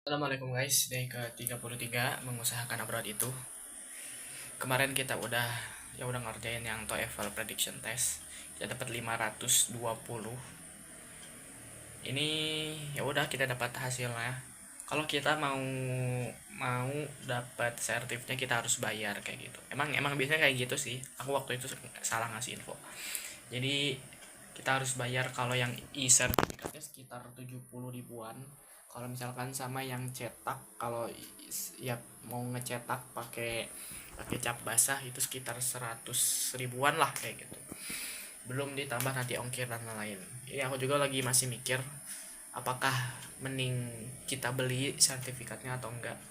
Assalamualaikum guys, day ke-33 mengusahakan abroad itu. Kemarin kita udah ngerjain yang TOEFL prediction test. Kita dapat 520. Ini ya udah kita dapat hasilnya. Kalau kita mau dapat sertifnya kita harus bayar kayak gitu. Emang biasanya kayak gitu sih. Aku waktu itu salah ngasih info. Jadi kita harus bayar kalau yang e-sertifikatnya sekitar 70 ribuan. Kalau misalkan sama yang cetak, kalau ya mau ngecetak pakai pakai cap basah itu sekitar 100 ribuan lah kayak gitu. Belum ditambah nanti ongkir dan lain-lain. Ini aku juga lagi masih mikir apakah mending kita beli sertifikatnya atau enggak,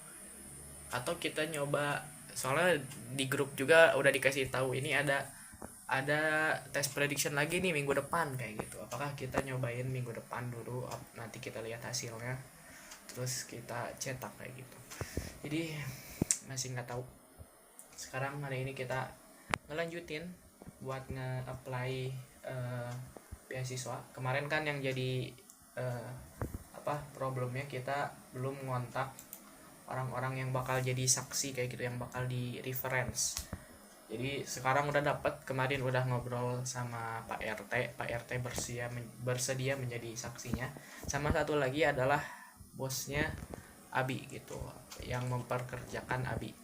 atau kita nyoba. Soalnya di grup juga udah dikasih tahu ini ada tes prediction lagi nih minggu depan kayak gitu. Apakah kita nyobain minggu depan dulu, nanti kita lihat hasilnya terus kita cetak kayak gitu. Jadi masih nggak tahu. Sekarang hari ini kita ngelanjutin buat nge-apply beasiswa. Kemarin kan yang jadi eh, problemnya kita belum ngontak orang-orang yang bakal jadi saksi kayak gitu, yang bakal di reference. Jadi sekarang udah dapat, kemarin udah ngobrol sama Pak RT. Pak RT bersedia menjadi saksinya. Sama satu lagi adalah bosnya Abi gitu, yang memperkerjakan Abi,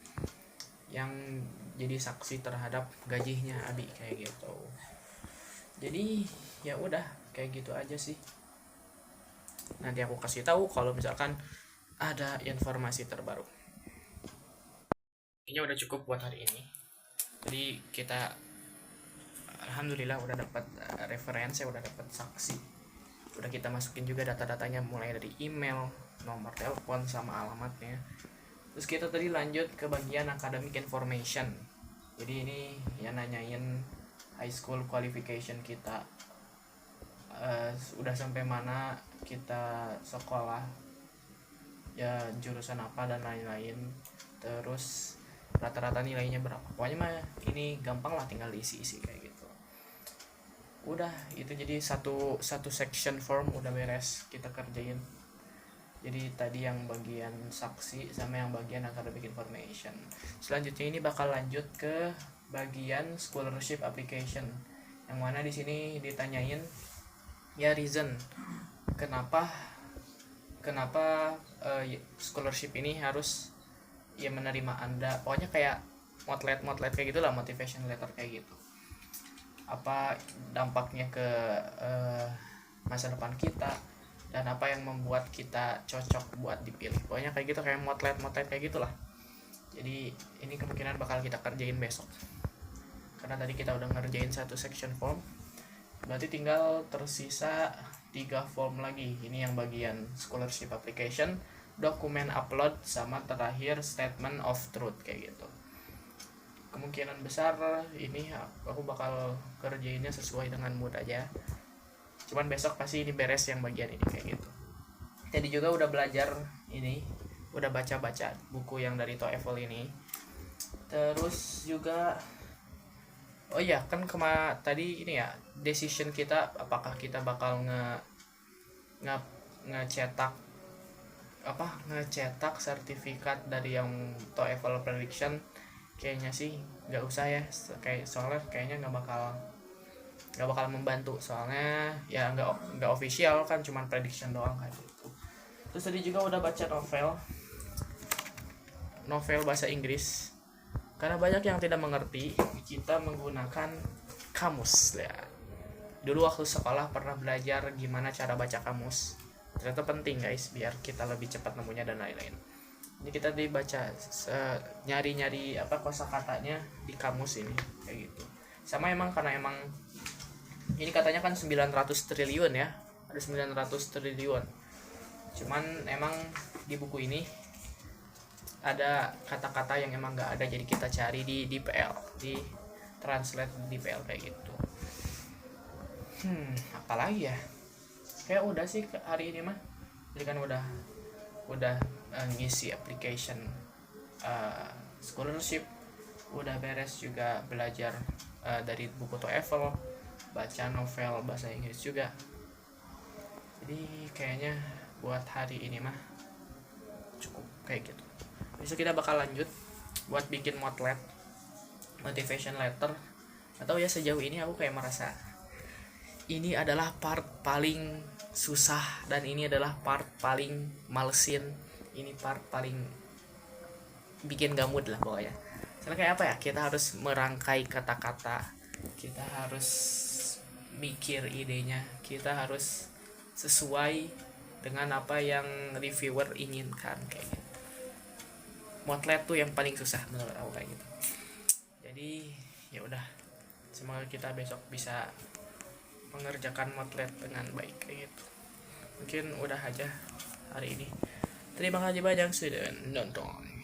yang jadi saksi terhadap gajinya Abi kayak gitu. Jadi ya udah kayak gitu aja sih. Nanti aku kasih tahu kalau misalkan ada informasi terbaru. Ini udah cukup buat hari ini. Jadi kita alhamdulillah udah dapat referensi, udah dapat saksi. Udah kita masukin juga data-datanya mulai dari email, nomor telepon sama alamatnya. Terus kita tadi lanjut ke bagian academic information. Jadi ini ya nanyain high school qualification kita, udah sampai mana kita sekolah, ya jurusan apa dan lain-lain. Terus rata-rata nilainya berapa. Pokoknya mah ini gampang lah, tinggal diisi-isi kayak gitu. Udah itu, jadi satu section form udah beres kita kerjain. Jadi tadi yang bagian saksi sama yang bagian academic information. Selanjutnya ini bakal lanjut ke bagian scholarship application, yang mana di sini ditanyain ya reason kenapa kenapa scholarship ini harus ya menerima Anda. Pokoknya kayak motlet kayak gitulah, motivation letter kayak gitu. Apa dampaknya ke masa depan kita, dan apa yang membuat kita cocok buat dipilih. Pokoknya kayak gitu, kayak motlet kayak gitulah. Jadi ini kemungkinan bakal kita kerjain besok, karena tadi kita udah ngerjain satu section form. Berarti tinggal tersisa 3 form lagi. Ini yang bagian scholarship application, dokumen upload, sama terakhir statement of truth kayak gitu. Kemungkinan besar ini aku bakal kerjainnya sesuai dengan mood aja. Cuman besok pasti ini beres yang bagian ini kayak gitu. Tadi juga udah belajar ini, udah baca-baca buku yang dari TOEFL ini. Terus juga oh iya kan tadi ini ya decision kita, apakah kita bakal nge ngecetak ngecetak sertifikat dari yang TOEFL prediction. Kayaknya sih nggak usah ya, kayak soalnya kayaknya nggak bakal membantu, soalnya ya nggak official kan, cuman prediction doang kayak gitu. Terus tadi juga udah baca novel bahasa Inggris. Karena banyak yang tidak mengerti, kita menggunakan kamus ya. Dulu waktu sekolah pernah belajar gimana cara baca kamus. Ternyata penting guys, biar kita lebih cepat nemunya dan lain-lain. Ini kita dibaca nyari-nyari kosakatanya di kamus ini kayak gitu. Sama emang karena emang ini katanya kan 900 triliun ya. Ada 900 triliun. Cuman emang di buku ini ada kata-kata yang emang nggak ada, jadi kita cari di DPL, di translate di DPL kayak gitu. Apalagi ya, kayak udah sih hari ini mah. Jadi kan udah ngisi application scholarship, udah beres juga belajar dari buku TOEFL, baca novel bahasa Inggris juga. Jadi kayaknya buat hari ini mah kayak gitu. Besok kita bakal lanjut buat bikin motlet, motivation letter. Atau ya sejauh ini aku kayak merasa ini adalah part paling susah dan ini adalah part paling malesin, ini part paling bikin gak mood lah pokoknya. Soalnya kayak apa ya, kita harus merangkai kata-kata, kita harus mikir idenya, kita harus sesuai dengan apa yang reviewer inginkan kayak gitu. Motlet tuh yang paling susah menurut aku kayak gitu. Jadi ya udah, semoga kita besok bisa mengerjakan motlet dengan baik kayak gitu. Mungkin udah aja hari ini. Terima kasih banyak sudah nonton.